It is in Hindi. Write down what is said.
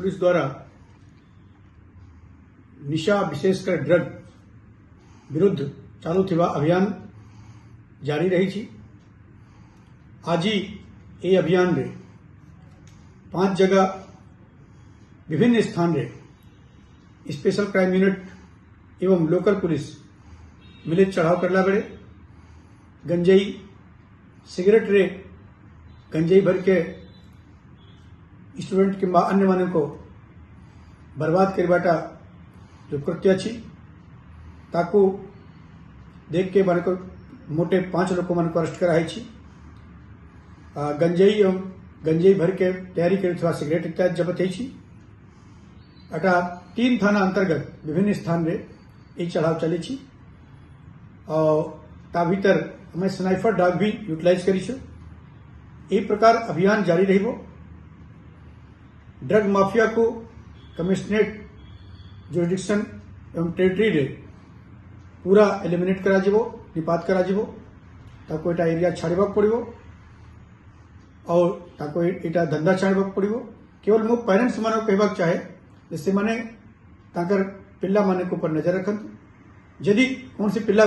पुलिस द्वारा निशा विशेषकर ड्रग विरुद्ध चालू थेवा अभियान जारी रही थी। आज ये अभियान रे 5 जगह विभिन्न स्थान रे स्पेशल क्राइम यूनिट एवं लोकल पुलिस मिलित चढ़ाव करला बेड़े गंजेई सिगरेट रे गंजेई भर के स्टूडेंट किंबा अन्य माने को बर्बाद करवाटा जो कृत्य अच्छी ताकू देख के माने को मोटे 5 लोग मन को अरेस्ट कराई छी। गंजेई एवं गंजेई भर के तैयारी कर सिगरेट इत्यादि जब्त है। अटा 3 थाना अंतर्गत विभिन्न स्थान रे ये चढ़ाव चली छी और ता भीतर हमें स्नाइपर डॉग भी यूटिलाइज करी छो। ये प्रकार अभियान जारी रहिबो। ड्रग माफिया को कमिश्नरेट जुरिडिक्शन एवं टेरिटरी रे पूरा एलिमिनेट करा जीवो, निपात करा जीवो, ताको एटा एरिया छाड़बाक पड़िबो और ताको एटा धंधा छाड़बाक पड़िबो। केवल मो पेरेंट्स माने कहबाक चाहे जैसे माने ताकर पिल्ला माने को पर नजर रखंतु। यदि कौन सी पिल्ला